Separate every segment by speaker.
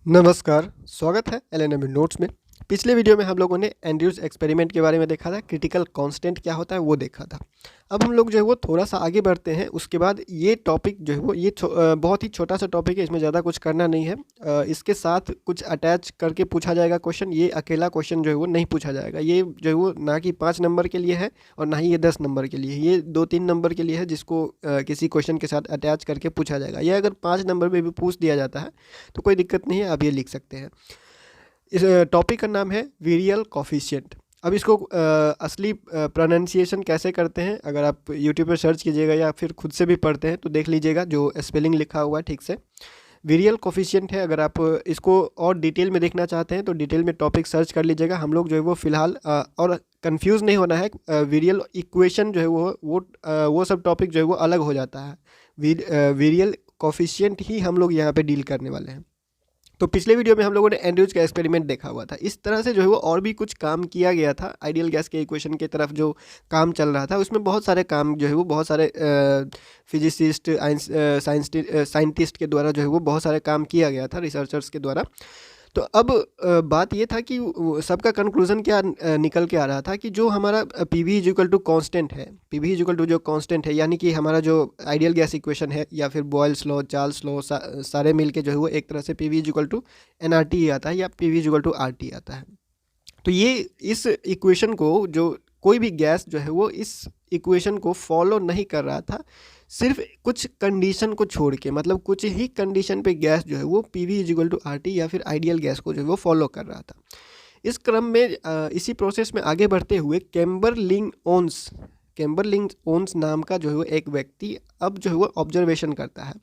Speaker 1: नमस्कार, स्वागत है एलएनएम नोट्स में। पिछले वीडियो में हम लोगों ने एंड्रयूज एक्सपेरिमेंट के बारे में देखा था, क्रिटिकल कांस्टेंट क्या होता है वो देखा था। अब हम लोग जो है वो थोड़ा सा आगे बढ़ते हैं। उसके बाद ये टॉपिक जो है वो बहुत ही छोटा सा टॉपिक है, इसमें ज़्यादा कुछ करना नहीं है। इसके साथ कुछ अटैच करके पूछा जाएगा क्वेश्चन। ये अकेला क्वेश्चन जो है वो नहीं पूछा जाएगा। ये जो है वो ना कि 5 नंबर के लिए है और ना ही ये 10 नंबर के लिए, ये 2-3 नंबर के लिए है, जिसको किसी क्वेश्चन के साथ अटैच करके पूछा जाएगा। ये अगर 5 नंबर में भी पूछ दिया जाता है तो कोई दिक्कत नहीं है, आप ये लिख सकते हैं। इस टॉपिक का नाम है वीरियल कॉफिशिएंट। अब इसको असली प्रोनाउंसिएशन कैसे करते हैं, अगर आप यूट्यूब पर सर्च कीजिएगा या फिर खुद से भी पढ़ते हैं तो देख लीजिएगा, जो स्पेलिंग लिखा हुआ है ठीक से। वीरियल कॉफिशिएंट है। अगर आप इसको और डिटेल में देखना चाहते हैं तो डिटेल में टॉपिक सर्च कर लीजिएगा। हम लोग जो है वो फिलहाल और कंफ्यूज नहीं होना है, वीरियल इक्वेशन जो है वो सब टॉपिक जो है वो अलग हो जाता है। वीरियल कॉफिशिएंट ही हम लोग यहाँ पे डील करने वाले हैं। तो पिछले वीडियो में हम लोगों ने एंड्रयूज का एक्सपेरिमेंट देखा हुआ था। इस तरह से जो है वो और भी कुछ काम किया गया था। आइडियल गैस के इक्वेशन की तरफ जो काम चल रहा था उसमें बहुत सारे काम जो है वो बहुत सारे फिजिसिस्ट साइंटिस्ट के द्वारा जो है वो बहुत सारे काम किया गया था, रिसर्चर्स के द्वारा। तो अब बात ये था कि सबका कंक्लूजन क्या निकल के आ रहा था कि जो हमारा P V is equal to constant है, P V is equal to जो कांस्टेंट है, यानी कि हमारा जो आइडियल गैस इक्वेशन है या फिर बॉयल्स लॉ, चार्ल्स लॉ, सारे मिल के जो है वो एक तरह से P V is equal to n R T आता है या P V is equal to R T आता है। तो ये इस इक्वेशन को, जो कोई भी गैस जो है वो इस इक्वेशन को फॉलो नहीं कर रहा था, सिर्फ कुछ कंडीशन को छोड़ के, मतलब कुछ ही कंडीशन पे गैस जो है वो P V is equal to R T या फिर आइडियल गैस को जो है वो फॉलो कर रहा था। इस क्रम में इसी प्रोसेस में आगे बढ़ते हुए कैम्बरलिंग ओन्स नाम का जो है वो एक व्यक्ति अब जो है वो ऑब्जर्वेशन करता है,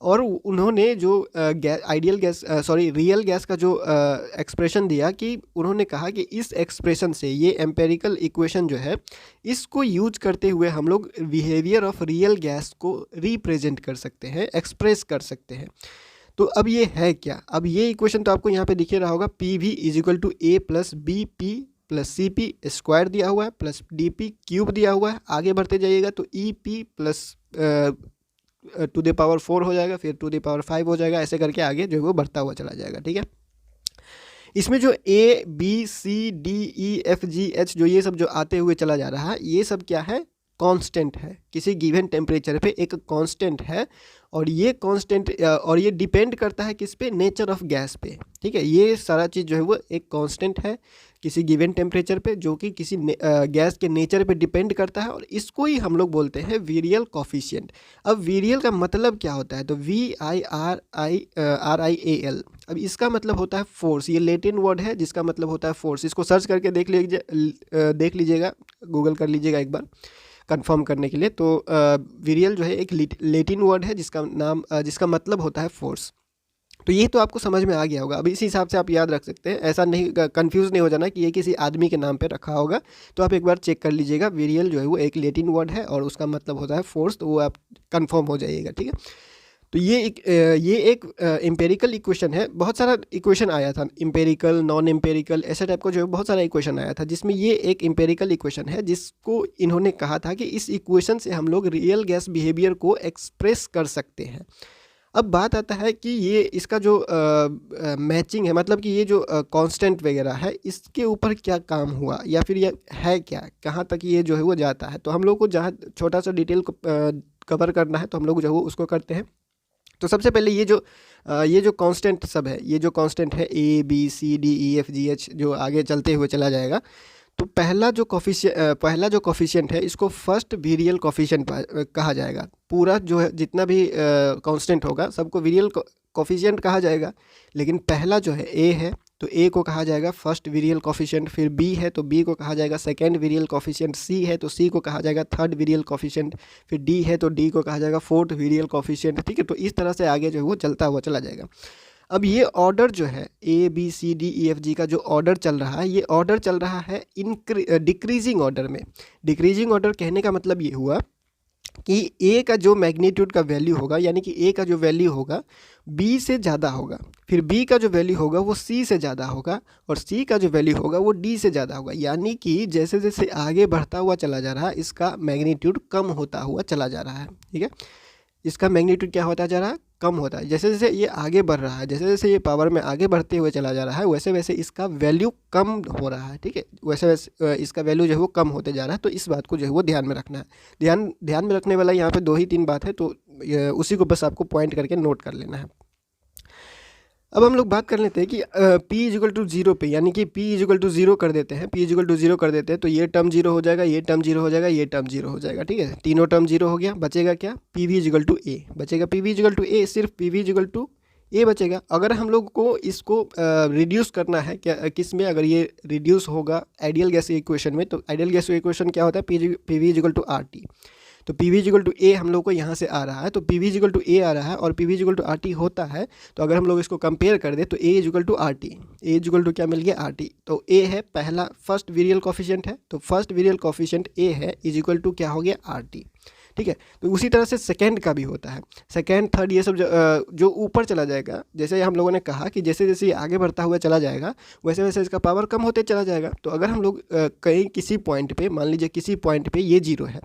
Speaker 1: और उन्होंने जो रियल गैस का जो एक्सप्रेशन दिया, कि उन्होंने कहा कि इस एक्सप्रेशन से, ये एम्पेरिकल इक्वेशन जो है, इसको यूज करते हुए हम लोग बिहेवियर ऑफ रियल गैस को रिप्रेजेंट कर सकते हैं, एक्सप्रेस कर सकते हैं। तो अब ये है क्या? अब ये इक्वेशन तो आपको यहाँ पे दिखे रहा होगा, P V is equal to A plus B P plus C P square दिया हुआ है प्लस डी पी क्यूब दिया हुआ है। आगे बढ़ते जाइएगा तो E P plus two the power 4 हो जाएगा, फिर टू द पावर 5 हो जाएगा, ऐसे करके आगे जो है वो बढ़ता हुआ चला जाएगा। ठीक है, इसमें जो A B C D E F G H जो ये सब जो आते हुए चला जा रहा है, ये सब क्या है? कांस्टेंट है। किसी गिवन टेम्परेचर पे एक कांस्टेंट है, और ये कांस्टेंट और ये डिपेंड करता है किस पे? नेचर ऑफ गैस पे। ठीक है, ये सारा चीज़ जो है वो एक कांस्टेंट है किसी गिवन टेम्परेचर पे, जो कि किसी गैस के नेचर पे डिपेंड करता है, और इसको ही हम लोग बोलते हैं वीरियल कॉफिशिएंट। अब वीरियल का मतलब क्या होता है? तो VIRIAL। अब इसका मतलब होता है फोर्स। ये लैटिन वर्ड है जिसका मतलब होता है फोर्स। इसको सर्च करके देख लीजिएगा, गूगल कर लीजिएगा एक बार कंफर्म करने के लिए। तो वीरियल जो है एक लैटिन वर्ड है जिसका मतलब होता है फोर्स। तो ये तो आपको समझ में आ गया होगा। अब इसी हिसाब से आप याद रख सकते हैं, ऐसा नहीं, कंफ्यूज नहीं हो जाना कि ये किसी आदमी के नाम पे रखा होगा। तो आप एक बार चेक कर लीजिएगा, वीरियल जो है वो एक लैटिन वर्ड है और उसका मतलब होता है फोर्स, तो वो आप कंफर्म हो जाइएगा। ठीक है, तो ये एक एम्पेरिकल इक्वेशन है। बहुत सारा इक्वेशन आया था, एम्पेरिकल, नॉन एम्पेरिकल, ऐसे टाइप का जो है बहुत सारा इक्वेशन आया था, जिसमें ये एक एम्पेरिकल इक्वेशन है, जिसको इन्होंने कहा था कि इस इक्वेशन से हम लोग रियल गैस बिहेवियर को एक्सप्रेस कर सकते हैं। अब बात आता है कि ये इसका जो मैचिंग है, मतलब कि ये जो कांस्टेंट वगैरह है, इसके ऊपर क्या काम हुआ, या फिर ये है क्या, कहाँ तक ये जो है वो जाता है। तो हम लोग को जहाँ छोटा सा डिटेल को कवर करना है तो हम लोग जो है उसको करते हैं। तो सबसे पहले ये जो कांस्टेंट सब है, ये जो कांस्टेंट है A B C D E F G H, जो आगे चलते हुए चला जाएगा, तो पहला जो कोफिशिएंट है, इसको फर्स्ट वीरियल कोफिशिएंट कहा जाएगा। पूरा जो है जितना भी कांस्टेंट होगा सबको वीरियल कोफिशिएंट कहा जाएगा। लेकिन पहला जो है ए है, तो ए को कहा जाएगा फर्स्ट वीरियल कोफिशिएंट। फिर बी है तो बी को कहा जाएगा सेकंड वीरियल कोफिशिएंट। सी है तो सी को कहा जाएगा थर्ड वीरियल कोफिशिएंट। फिर डी है तो डी को कहा जाएगा फोर्थ वीरियल कोफिशिएंट। ठीक है, तो इस तरह से आगे जो है वो चलता हुआ चला जाएगा। अब ये ऑर्डर जो है A B C D E F G का जो ऑर्डर चल रहा है, ये ऑर्डर चल रहा है डिक्रीजिंग ऑर्डर में। डिक्रीजिंग ऑर्डर कहने का मतलब ये हुआ कि ए का जो मैग्नीट्यूड का वैल्यू होगा, यानी कि ए का जो वैल्यू होगा बी से ज़्यादा होगा, फिर बी का जो वैल्यू होगा वो सी से ज़्यादा होगा, और सी का जो वैल्यू होगा वो डी से ज़्यादा होगा। यानी कि जैसे जैसे आगे बढ़ता हुआ चला जा रहा है, इसका मैग्नीट्यूड कम होता हुआ चला जा रहा है। ठीक है, इसका मैग्नीट्यूड क्या होता जा रहा है? कम होता है। जैसे जैसे ये आगे बढ़ रहा है, जैसे जैसे ये पावर में आगे बढ़ते हुए चला जा रहा है, वैसे वैसे इसका वैल्यू कम हो रहा है, ठीक है, वैसे वैसे इसका वैल्यू जो है वो कम होते जा रहा है। तो इस बात को जो है वो ध्यान में रखना है। ध्यान में रखने वाला यहाँ पे 2 ही 3 बात है, तो उसी को बस आपको पॉइंट करके नोट कर लेना है। अब हम लोग बात कर लेते हैं कि P इजिकल टू 0 पे, यानी कि P इजिकल टू 0 कर देते हैं, P इजिकल टू 0 कर देते हैं, तो ये टर्म 0 हो जाएगा, ये टर्म 0 हो जाएगा, ये टर्म 0 हो जाएगा, ठीक है, तीनों टर्म 0 हो गया। बचेगा क्या? PV इजिकल टू A बचेगा, PV इजिकल टू A, सिर्फ PV इजिकल टू A बचेगा। अगर हम लोग को इसको रिड्यूस करना है, क्या किस में, अगर ये रिड्यूस होगा आइडियल गैस इक्वेशन में, तो आइडियल गैस इक्वेशन क्या होता है? PV is equal to RT। तो PV इजिकल टू A हम लोग को यहाँ से आ रहा है, तो PV इजिकल टू A आ रहा है और PV इजिकल टू RT होता है। तो अगर हम लोग इसको कंपेयर कर दे तो A is equal to RT, A is equal to क्या मिल गया? RT। तो A है पहला, फर्स्ट वेरियल कोफिशिएंट है, तो फर्स्ट वेरियल कोफिशिएंट A है, इजिकल टू क्या हो गया? RT, ठीक है। तो उसी तरह से सेकंड का भी होता है, सेकंड थर्ड ये सब जो ऊपर चला जाएगा, जैसे हम लोगों ने कहा कि जैसे जैसे ये आगे बढ़ता हुआ चला जाएगा वैसे वैसे इसका पावर कम होते चला जाएगा। तो अगर हम लोग कहीं किसी पॉइंट पे, मान लीजिए किसी पॉइंट पे ये 0 है,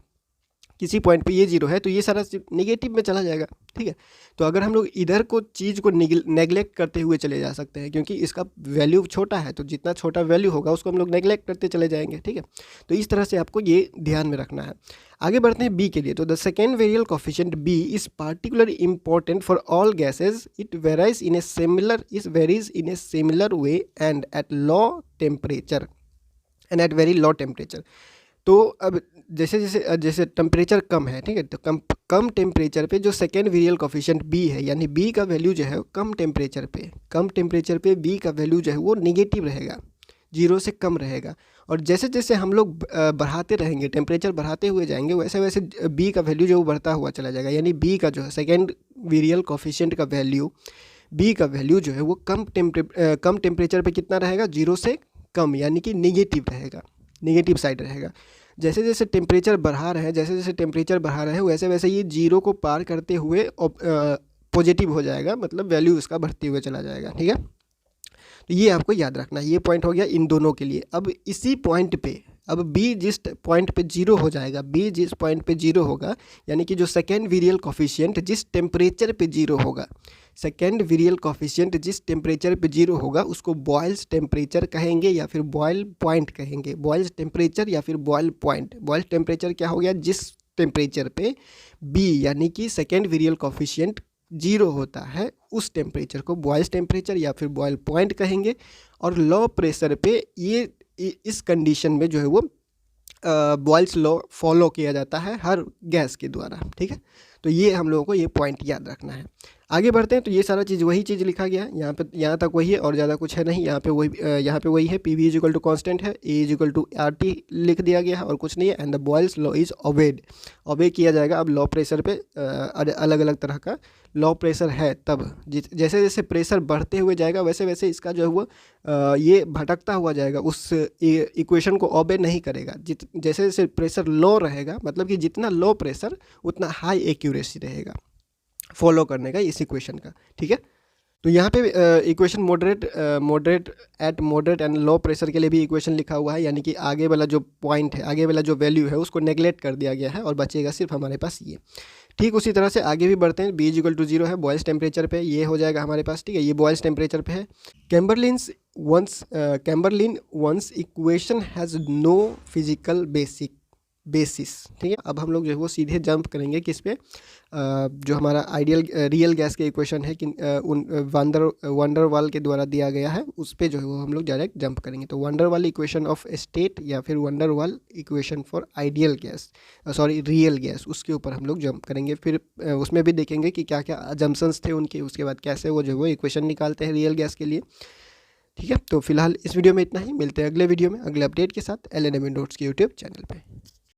Speaker 1: किसी पॉइंट पे ये 0 है, तो ये सारा नेगेटिव में चला जाएगा, ठीक है। तो अगर हम लोग इधर को चीज़ को नेगलेक्ट करते हुए चले जा सकते हैं, क्योंकि इसका वैल्यू छोटा है, तो जितना छोटा वैल्यू होगा उसको हम लोग नेगलेक्ट करते चले जाएंगे, ठीक है। तो इस तरह से आपको ये ध्यान में रखना है। आगे बढ़ते हैं बी के लिए। तो the second virial coefficient B is particular important for all gases, it varies in a similar way and at low temperature and at very low temperature. तो अब जैसे टेम्परेचर कम है, ठीक है, तो कम टेम्परेचर पे जो सेकेंड वेरियल कोफिशिएंट बी है, यानी बी का वैल्यू जो है कम टेम्परेचर पे बी का वैल्यू जो है वो निगेटिव रहेगा, 0 से कम रहेगा। और जैसे जैसे हम लोग बढ़ाते रहेंगे, टेम्परेचर बढ़ाते हुए जाएंगे, वैसे वैसे बी का वैल्यू जो बढ़ता हुआ चला जाएगा। यानी बी का जो है सेकेंड वेरियल कोफिशिएंट का वैल्यू, बी का वैल्यू जो है वो कम टेम्परेचर पे कितना रहेगा? 0 से कम, यानी कि निगेटिव रहेगा, निगेटिव साइड रहेगा। जैसे जैसे टेम्परेचर बढ़ा रहे हैं वैसे वैसे ये 0 को पार करते हुए पॉजिटिव हो जाएगा, मतलब वैल्यू इसका बढ़ते हुए चला जाएगा, ठीक है। तो ये आपको याद रखना है, ये पॉइंट हो गया इन दोनों के लिए। अब इसी पॉइंट पे, अब बी जिस पॉइंट पे 0 हो जाएगा, बी जिस पॉइंट पे 0 होगा, यानी कि जो सेकेंड वेरियल कोफिशिएंट जिस टेम्परेचर पे 0 होगा, सेकेंड वेरियल कोफिशिएंट जिस टेम्परेचर पे 0 होगा उसको बॉयल्स टेम्परेचर कहेंगे या फिर बॉयल पॉइंट कहेंगे। बॉयल्स टेम्परेचर या फिर बॉयल पॉइंट। बॉयल्स टेम्परेचर क्या हो गया? जिस टेम्परेचर पे बी यानी कि सेकेंड वेरियल कोफिशिएंट 0 होता है उस टेम्परेचर को बॉयल्स टेम्परेचर या फिर बॉयल पॉइंट कहेंगे। और लो प्रेशर पे ये इस कंडीशन में जो है वो बॉयल्स लॉ फॉलो किया जाता है हर गैस के द्वारा, ठीक है। तो ये हम लोगों को ये पॉइंट याद रखना है। आगे बढ़ते हैं। तो ये सारा चीज़ वही चीज़ लिखा गया है यहाँ तक वही है और ज़्यादा कुछ है नहीं। यहाँ पे वही है, PV इजिकल टू कॉन्स्टेंट है, A इजिकल टू RT लिख दिया गया है और कुछ नहीं है। And the Boyle's law is obey किया जाएगा। अब लॉ प्रेशर पे अलग अलग तरह का लॉ प्रेशर है, तब जैसे जैसे प्रेशर बढ़ते हुए जाएगा वैसे वैसे इसका जो है वो ये भटकता हुआ जाएगा, उस इक्वेशन को ओबे नहीं करेगा। जैसे जैसे प्रेशर लो रहेगा, मतलब कि जितना लो प्रेशर उतना हाई एक्यूरेसी रहेगा फॉलो करने का इस इक्वेशन का, ठीक है। तो यहाँ पे equation moderate and low pressure के लिए भी इक्वेशन लिखा हुआ है, यानी कि आगे वाला जो पॉइंट है, आगे वाला जो वैल्यू है उसको नेगलेक्ट कर दिया गया है और बचेगा सिर्फ हमारे पास ये। ठीक उसी तरह से आगे भी बढ़ते हैं। B इजिकल टू 0 है बॉयल्स टेम्परेचर पे, ये हो जाएगा हमारे पास, ठीक है, ये बॉयल्स टेम्परेचर पे है। Kamerlingh Onnes equation has no physical basis, ठीक है। अब हम लोग जो है वो सीधे जंप करेंगे किस पे, जो हमारा रियल गैस के इक्वेशन है कि उन वंडर वाल के द्वारा दिया गया है, उस पे जो है वो हम लोग डायरेक्ट जंप करेंगे। तो वंडर वाल इक्वेशन ऑफ स्टेट या फिर वंडर वाल इक्वेशन फॉर रियल गैस, उसके ऊपर हम लोग जंप करेंगे। फिर उसमें भी देखेंगे कि क्या क्या अजम्पशंस थे उनके, उसके बाद कैसे वो जो है वो इक्वेशन निकालते हैं रियल गैस के लिए, ठीक है। तो फिलहाल इस वीडियो में इतना ही, मिलते हैं अगले वीडियो में अगले अपडेट के साथ LNM नोट्स के यूट्यूब चैनल पे।